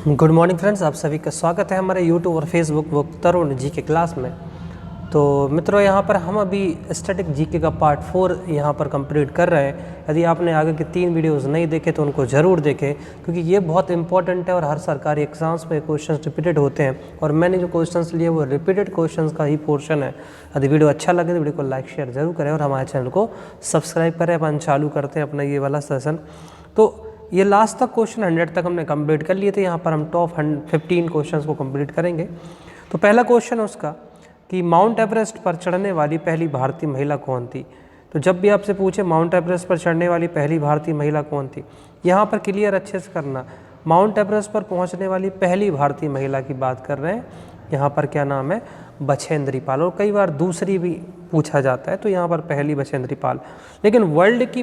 Good morning friends, आप सभी का स्वागत है हमारे यूट्यूब और फेसबुक बुक तरुण जी के क्लास में। तो मित्रों, यहाँ पर हम अभी स्टैटिक जीके का पार्ट 4 यहाँ पर कंप्लीट कर रहे हैं। यदि आपने आगे के 3 वीडियोस नहीं देखे तो उनको ज़रूर देखें, क्योंकि ये बहुत इंपॉर्टेंट है और हर सरकारी एग्जाम्स में क्वेश्चन रिपीटेड होते हैं और मैंने जो क्वेश्चंस लिए वो रिपीटेड क्वेश्चंस का ही पोर्शन है। यदि वीडियो अच्छा लगे तो वीडियो को लाइक शेयर जरूर करें और हमारे चैनल को सब्सक्राइब करें। अपन चालू करते हैं अपना ये वाला सेशन। तो ये लास्ट तक क्वेश्चन 100 तक हमने कंप्लीट कर लिए थे। यहाँ पर हम टॉप 15 क्वेश्चंस को कंप्लीट करेंगे। तो पहला क्वेश्चन है उसका कि माउंट एवरेस्ट पर चढ़ने वाली पहली भारतीय महिला कौन थी। तो जब भी आपसे पूछे माउंट एवरेस्ट पर चढ़ने वाली पहली भारतीय महिला कौन थी, यहाँ पर क्लियर अच्छे से करना। माउंट एवरेस्ट पर पहुँचने वाली पहली भारतीय महिला की बात कर रहे हैं। यहाँ पर क्या नाम है? बछेंद्री पाल। और कई बार दूसरी भी पूछा जाता है, तो यहाँ पर पहली बछेंद्री पाल। लेकिन वर्ल्ड की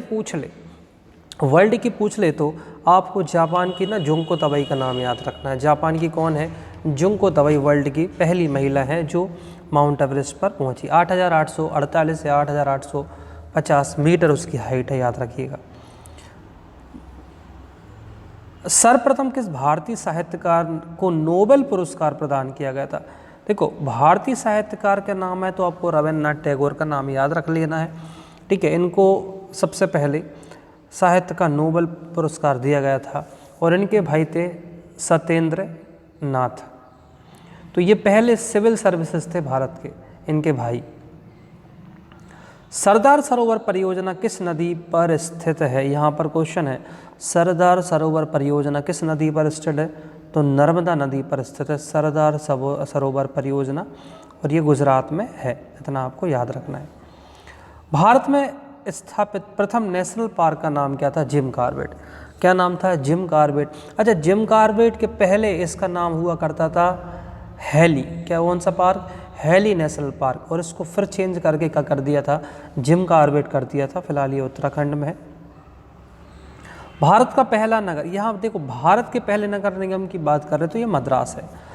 पूछ ले तो आपको जापान की ना जुंको तबई का नाम याद रखना है। जापान की कौन है? जुंको तबई वर्ल्ड की पहली महिला है जो माउंट एवरेस्ट पर पहुंची। 8,848 से 8,850 मीटर उसकी हाइट है, याद रखिएगा। सर्वप्रथम किस भारतीय साहित्यकार को नोबेल पुरस्कार प्रदान किया गया था? देखो, भारतीय साहित्यकार का नाम है तो आपको रविन्द्रनाथ टैगोर का नाम याद रख लेना है, ठीक है। इनको सबसे पहले साहित्य का नोबेल पुरस्कार दिया गया था और इनके भाई थे सत्येंद्र नाथ। तो ये पहले सिविल सर्विसेज थे भारत के, इनके भाई। सरदार सरोवर परियोजना किस नदी पर स्थित है? यहाँ पर क्वेश्चन है, सरदार सरोवर परियोजना किस नदी पर स्थित है? तो नर्मदा नदी पर स्थित है सरदार सरोवर परियोजना, और ये गुजरात में है। इतना आपको याद रखना है। भारत में स्थापित प्रथम नेशनल पार्क का नाम क्या था? Jim Corbett. क्या नाम था? Jim Corbett. अच्छा, जिम कॉर्बेट के पहले इसका नाम हुआ करता था हैली। क्या कौन सा पार्क? Heli national park. और इसको फिर चेंज करके क्या कर दिया था? जिम कॉर्बेट कर दिया था। फिलहाल ये उत्तराखंड में है। भारत का पहला नगर, यहाँ देखो, भारत के पहले नगर निगम की बात कर रहे तो ये मद्रास है।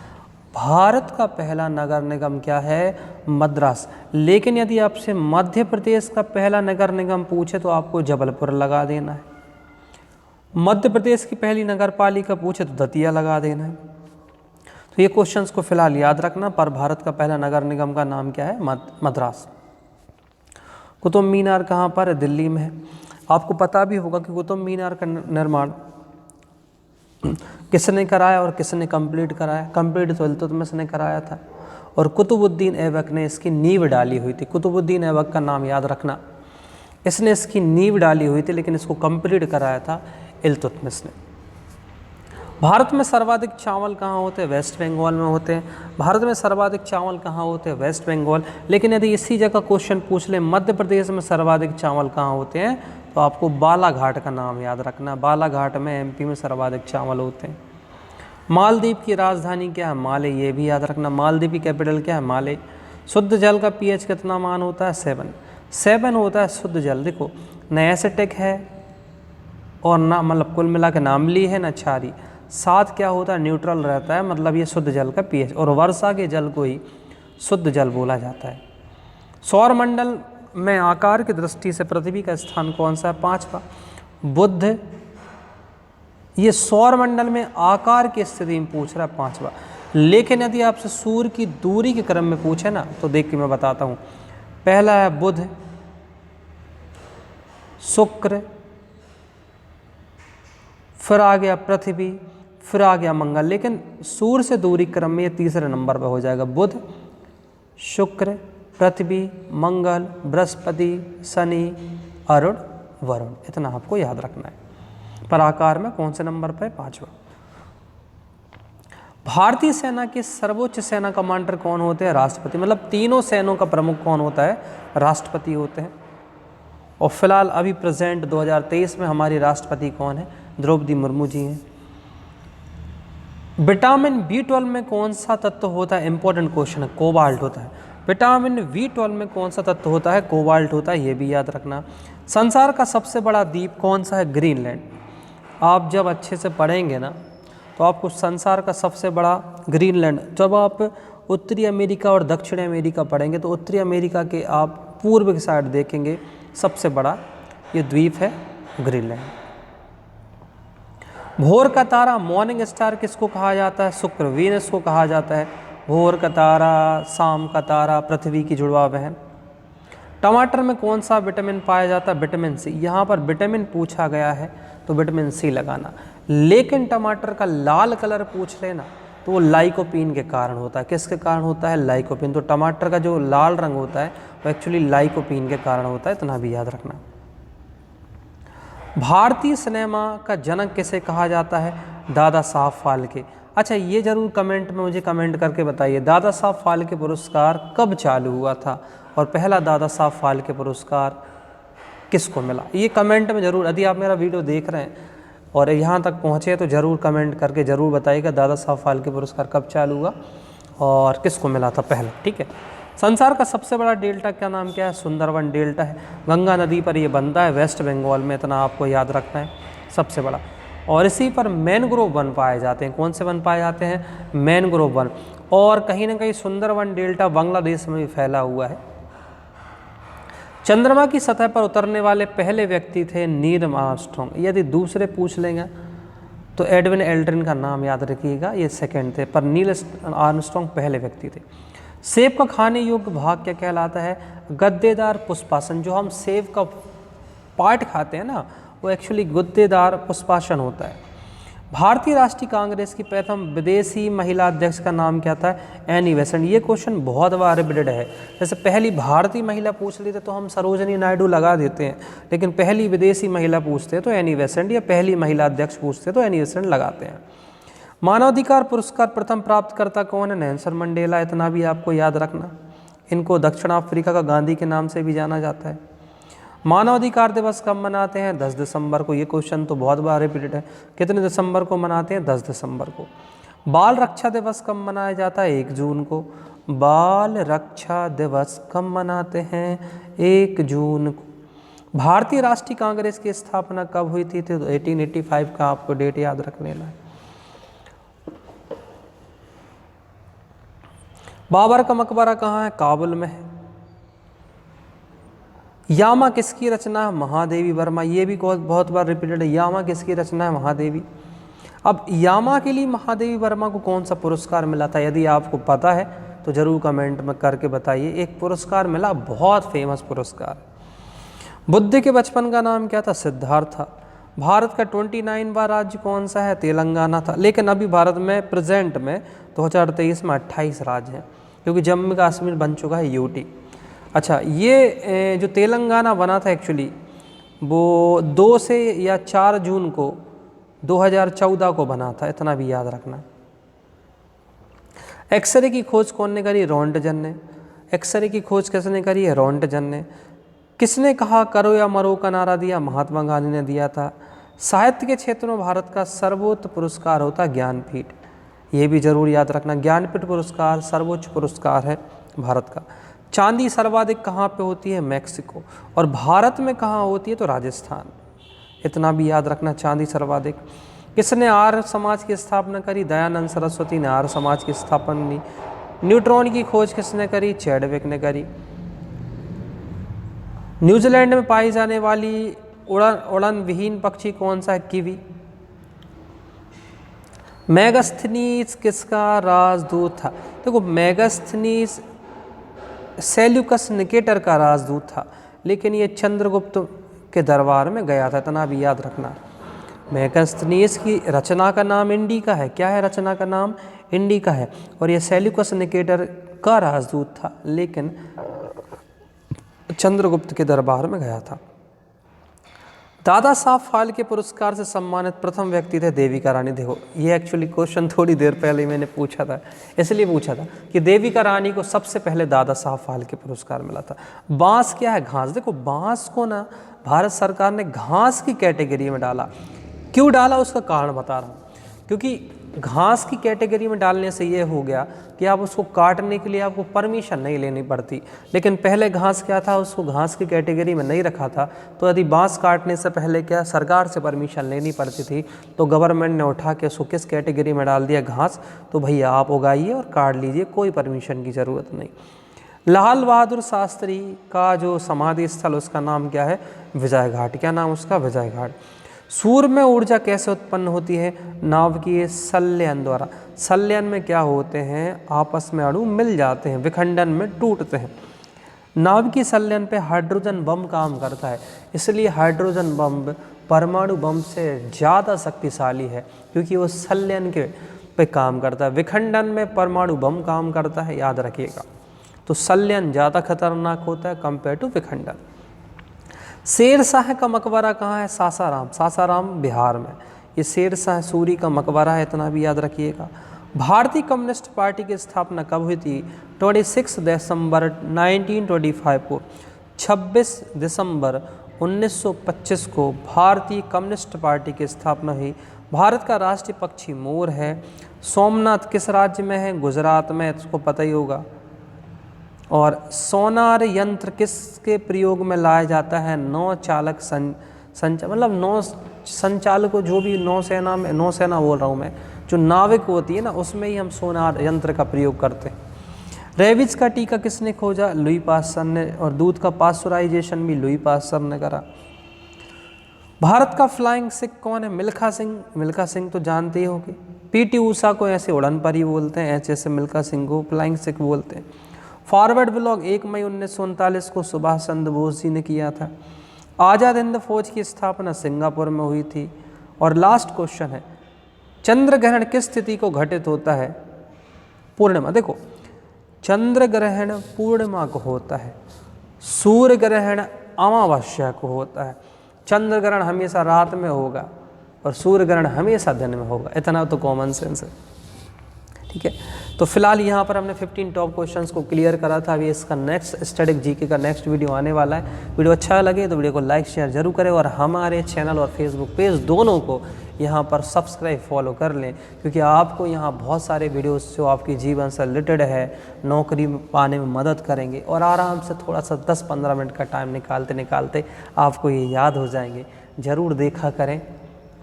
भारत का पहला नगर निगम क्या है? मद्रास। लेकिन यदि आपसे मध्य प्रदेश का पहला नगर निगम पूछे तो आपको जबलपुर लगा देना है। मध्य प्रदेश की पहली नगर पालिका पूछे तो दतिया लगा देना है। तो ये क्वेश्चंस को फिलहाल याद रखना। पर भारत का पहला नगर निगम का नाम क्या है? मद्रास। कुतुब मीनार कहाँ पर है? दिल्ली में है। आपको पता भी होगा कि कुतुब मीनार का निर्माण किसने कराया और किसने कंप्लीट कराया? कंप्लीट तो इल्तुतमिश ने कराया था और कुतुबुद्दीन ऐबक ने इसकी नींव डाली हुई थी। कुतुबुद्दीन ऐबक का नाम याद रखना। इसने इसकी नींव डाली हुई थी, लेकिन इसको कंप्लीट कराया था इल्तुतमिश ने। भारत में सर्वाधिक चावल कहाँ होते हैं? वेस्ट बंगाल में होते हैं। भारत में सर्वाधिक चावल कहाँ होते हैं? वेस्ट बंगाल। लेकिन यदि इसी जगह क्वेश्चन पूछ ले मध्य प्रदेश में सर्वाधिक चावल कहाँ होते हैं, तो आपको बालाघाट का नाम याद रखना। बालाघाट में, एमपी में सर्वाधिक चावल होते हैं। मालदीव की राजधानी क्या है? माले। ये भी याद रखना। मालदीव की कैपिटल क्या है? माले। शुद्ध जल का पीएच कितना मान होता है? 7 होता है शुद्ध जल। देखो, न एसिटिक है और ना, मतलब कुल मिला के नामली है, न क्षारी। 7 क्या होता है? न्यूट्रल रहता है, मतलब ये शुद्ध जल का पीएच। और वर्षा के जल को ही शुद्ध जल बोला जाता है। सौरमंडल में आकार की दृष्टि से पृथ्वी का स्थान कौन सा है? 5वां। बुध। ये सौरमंडल में आकार की स्थिति में पूछ रहा है, 5वां। लेकिन यदि आपसे सूर्य की दूरी के क्रम में पूछे ना, तो देख के मैं बताता हूँ। पहला है बुध, शुक्र, फिर आ गया पृथ्वी, फिर आ गया मंगल। लेकिन सूर्य से दूरी क्रम में ये तीसरे नंबर पर हो जाएगा। बुध, शुक्र, पृथ्वी, मंगल, बृहस्पति, शनि, अरुण, वरुण। इतना आपको याद रखना है। पर आकार में कौन से नंबर पर? 5वां। भारतीय सेना के सर्वोच्च सेना कमांडर कौन होते हैं? राष्ट्रपति। मतलब तीनों सेनाओं का प्रमुख कौन होता है? राष्ट्रपति होते हैं। और फिलहाल अभी प्रेजेंट 2023 में हमारी राष्ट्रपति कौन है? द्रौपदी मुर्मू जी हैं। विटामिन B12 में कौन सा तत्व होता है? इंपॉर्टेंट क्वेश्चन है। कोबाल्ट होता है। विटामिन B12 में कौन सा तत्व होता है? कोबाल्ट होता है। ये भी याद रखना। संसार का सबसे बड़ा द्वीप कौन सा है? ग्रीनलैंड। आप जब अच्छे से पढ़ेंगे ना, तो आपको संसार का सबसे बड़ा ग्रीनलैंड, जब आप उत्तरी अमेरिका और दक्षिण अमेरिका पढ़ेंगे तो उत्तरी अमेरिका के आप पूर्व की साइड देखेंगे, सबसे बड़ा ये द्वीप है ग्रीनलैंड। भोर का तारा मॉर्निंग स्टार किसको कहा जाता है? शुक्र वीनस को कहा जाता है भोर का तारा, शाम का तारा पृथ्वी की जुड़वा बहन। टमाटर में कौन सा विटामिन पाया जाता है? Vitamin C. यहाँ पर विटामिन पूछा गया है तो विटामिन सी लगाना, लेकिन टमाटर का लाल कलर पूछ लेना तो वो लाइकोपीन के कारण होता है। किसके कारण होता है? लाइकोपीन। तो टमाटर का जो लाल रंग होता है वो एक्चुअली लाइकोपीन के कारण होता है, इतना भी याद रखना। भारतीय सिनेमा का जनक किसे कहा जाता है? दादा साहब फाल्के। अच्छा, ये जरूर कमेंट में मुझे कमेंट करके बताइए, दादा साहब फाल्के पुरस्कार कब चालू हुआ था और पहला दादा साहब फाल्के पुरस्कार किसको मिला? ये कमेंट में ज़रूर, यदि आप मेरा वीडियो देख रहे हैं और यहाँ तक पहुँचे तो ज़रूर कमेंट करके ज़रूर बताइएगा दादा साहब फाल्के पुरस्कार कब चालू हुआ और किसको मिला था पहला। ठीक है। संसार का सबसे बड़ा डेल्टा क्या नाम क्या है? सुंदरवन डेल्टा है। गंगा नदी पर ये बनता है, वेस्ट बंगाल में, इतना आपको याद रखना है, सबसे बड़ा। और इसी पर मैनग्रोव वन पाए जाते हैं। कौन से वन पाए जाते हैं? Mangrove one. और कहीं ना कहीं सुंदरवन डेल्टा बांग्लादेश में भी फैला हुआ है। चंद्रमा की सतह पर उतरने वाले पहले व्यक्ति थे नील आर्मस्ट्रॉन्ग। यदि दूसरे पूछ लेंगे तो एडविन एल्ड्रिन का नाम याद रखिएगा, ये सेकंड थे, पर नील आर्मस्ट्रॉन्ग पहले व्यक्ति थे। सेब का खाने योग्य भाग क्या कहलाता है? गद्देदार पुष्पासन। जो हम सेब का पार्ट खाते हैं ना, वो एक्चुअली गद्देदार पुष्पासन होता है। भारतीय राष्ट्रीय कांग्रेस की प्रथम विदेशी महिला अध्यक्ष का नाम क्या था? Annie Besant. ये क्वेश्चन बहुत बार रिपीटेड है। जैसे पहली भारतीय महिला पूछ लेते तो हम सरोजनी नायडू लगा देते हैं, लेकिन पहली विदेशी महिला पूछते हैं तो एनी बेसेंट, या पहली महिला अध्यक्ष पूछते हैं तो एनी बेसेंट लगाते हैं। मानवाधिकार पुरस्कार प्रथम प्राप्तकर्ता कौन है? Nelson Mandela. इतना भी आपको याद रखना। इनको दक्षिण अफ्रीका का गांधी के नाम से भी जाना जाता है। मानवाधिकार दिवस कब मनाते हैं? 10 दिसंबर को। ये क्वेश्चन तो बहुत बार रिपीटेड है। कितने दिसंबर को मनाते हैं? 10 दिसंबर को। बाल रक्षा दिवस कब मनाया जाता है? 1 जून को। बाल रक्षा दिवस कब मनाते हैं? 1 जून को। भारतीय राष्ट्रीय कांग्रेस की स्थापना कब हुई थी? तो 1885 का आपको डेट याद रख लेना है। बाबर का मकबरा कहाँ है? काबुल में है। यामा किसकी रचना है? महादेवी वर्मा। ये भी बहुत बार रिपीटेड है। यामा किसकी रचना है? महादेवी। अब यामा के लिए महादेवी वर्मा को कौन सा पुरस्कार मिला था? यदि आपको पता है तो जरूर कमेंट में करके बताइए। एक पुरस्कार मिला, बहुत फेमस पुरस्कार। बुद्ध के बचपन का नाम क्या था? सिद्धार्थ था। भारत का 29वां राज्य कौन सा है? तेलंगाना था। लेकिन अभी भारत में प्रेजेंट में 2023 में 28 राज्य हैं, क्योंकि जम्मू कश्मीर बन चुका है यूटी। अच्छा, ये जो तेलंगाना बना था एक्चुअली वो 2 से या 4 जून को 2014 को बना था, इतना भी याद रखना। एक्सरे की खोज कौन ने करी? रोंटगन ने। एक्सरे की खोज किसने करी है? रोंटगन ने। किसने कहा करो या मरो का नारा दिया? महात्मा गांधी ने दिया था। साहित्य के क्षेत्र में भारत का सर्वोच्च पुरस्कार होता है ज्ञानपीठ। ये भी जरूर याद रखना, ज्ञानपीठ पुरस्कार सर्वोच्च पुरस्कार है भारत का। चांदी सर्वाधिक कहाँ पे होती है? मैक्सिको। और भारत में कहाँ होती है? तो राजस्थान। इतना भी याद रखना, चांदी सर्वाधिक। किसने आर्य समाज की स्थापना करी? दयानंद सरस्वती ने आर्य समाज की स्थापना की। न्यूट्रॉन की खोज किसने करी? चैडविक ने करी। न्यूजीलैंड में पाई जाने वाली उड़न विहीन पक्षी कौन सा है? कीवी। मेगास्थनीज किसका राजदूत था? देखो, मेगास्थनीज सेल्यूकस निकेटर का राजदूत था, लेकिन ये चंद्रगुप्त के दरबार में गया था, इतना भी याद रखना। मेगास्थनीज की रचना का नाम इंडिका है। क्या है रचना का नाम? इंडिका है। और ये सेल्यूकस निकेटर का राजदूत था, लेकिन चंद्रगुप्त के दरबार में गया था। दादा साहब फाल्के पुरस्कार से सम्मानित प्रथम व्यक्ति थे देविका रानी। देखो, ये एक्चुअली क्वेश्चन थोड़ी देर पहले मैंने पूछा था, इसलिए पूछा था कि देविका रानी को सबसे पहले दादा साहब फाल्के पुरस्कार मिला था। बांस क्या है? घास। देखो, बांस को ना भारत सरकार ने घास की कैटेगरी में डाला। क्यों डाला उसका कारण बता रहा हूँ। क्योंकि घास की कैटेगरी में डालने से ये हो गया कि आप उसको काटने के लिए आपको परमिशन नहीं लेनी पड़ती। लेकिन पहले घास क्या था, उसको घास की कैटेगरी में नहीं रखा था, तो यदि बांस काटने से पहले क्या सरकार से परमिशन लेनी पड़ती थी, तो गवर्नमेंट ने उठा के उसको किस कैटेगरी में डाल दिया? घास। तो भैया आप उगाइए और काट लीजिए, कोई परमिशन की ज़रूरत नहीं। लाल बहादुर शास्त्री का जो समाधि स्थल उसका नाम क्या है? विजय घाट। क्या नाम उसका? विजय घाट। सूर्य में ऊर्जा कैसे उत्पन्न होती है? नाभिकीय संलयन द्वारा। संलयन में क्या होते हैं? आपस में अणु मिल जाते हैं, विखंडन में टूटते हैं। नाभिकीय संलयन पे हाइड्रोजन बम काम करता है, इसलिए हाइड्रोजन बम परमाणु बम से ज़्यादा शक्तिशाली है, क्योंकि वो संलयन के पे काम करता है। विखंडन में परमाणु बम काम करता है, याद रखिएगा। तो संलयन ज़्यादा खतरनाक होता है कंपेयर टू विखंडन। शेरशाह का मकबरा कहाँ है? सासाराम। सासाराम बिहार में। ये शेरशाह सूरी का मकबरा है, इतना भी याद रखिएगा। भारतीय कम्युनिस्ट पार्टी की स्थापना कब हुई थी? 26 दिसंबर 1925 को। 26 दिसंबर 1925 को भारतीय कम्युनिस्ट पार्टी की स्थापना हुई। भारत का राष्ट्रीय पक्षी मोर है। सोमनाथ किस राज्य में है? गुजरात में, इसको पता ही होगा। और सोनार यंत्र किसके प्रयोग में लाया जाता है? नौ चालक मतलब नौ संचालकों, जो भी नौसेना में, नौसेना बोल रहा हूँ मैं, जो नाविक होती है ना, उसमें ही हम सोनार यंत्र का प्रयोग करते हैं। रेबीज का टीका किसने खोजा? लुई पास्चर ने। और दूध का पास्चराइजेशन भी लुई पास्चर ने करा। भारत का फ्लाइंग सिख कौन है? मिल्खा सिंह। मिल्खा सिंह तो जानते ही होंगे। पीटी ऊषा को ऐसे उड़न परी बोलते हैं, ऐसे मिल्खा सिंह को फ्लाइंग सिख बोलते हैं। फॉरवर्ड ब्लॉग 1 मई 1939 को सुभाष चंद्र बोस जी ने किया था। आज़ाद हिंद फौज की स्थापना सिंगापुर में हुई थी। और लास्ट क्वेश्चन है, चंद्र ग्रहण किस तिथि को घटित होता है? पूर्णिमा। देखो, चंद्र ग्रहण पूर्णिमा को होता है, सूर्य ग्रहण अमावस्या को होता है। चंद्र ग्रहण हमेशा रात में होगा और सूर्य ग्रहण हमेशा दिन में होगा, इतना तो कॉमन सेंस है। ठीक है, तो फिलहाल यहाँ पर हमने 15 टॉप क्वेश्चंस को क्लियर करा था। अभी इसका नेक्स्ट स्टैटिक जीके का नेक्स्ट वीडियो आने वाला है। वीडियो अच्छा लगे तो वीडियो को लाइक शेयर जरूर करें, और हमारे चैनल और फेसबुक पेज दोनों को यहाँ पर सब्सक्राइब फॉलो कर लें, क्योंकि आपको यहाँ बहुत सारे वीडियोस जो आपकी जीवन से रिलेटेड है, नौकरी पाने में मदद करेंगे, और आराम से थोड़ा सा 10-15 मिनट का टाइम निकालते निकालते आपको ये याद हो जाएंगे। ज़रूर देखा करें,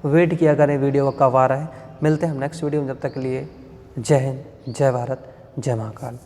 वेट किया करें वीडियो का कब आ रहा है। मिलते हैं हम नेक्स्ट वीडियो में, जब तक के लिए जय हिंद, जय भारत, जय महाकाल।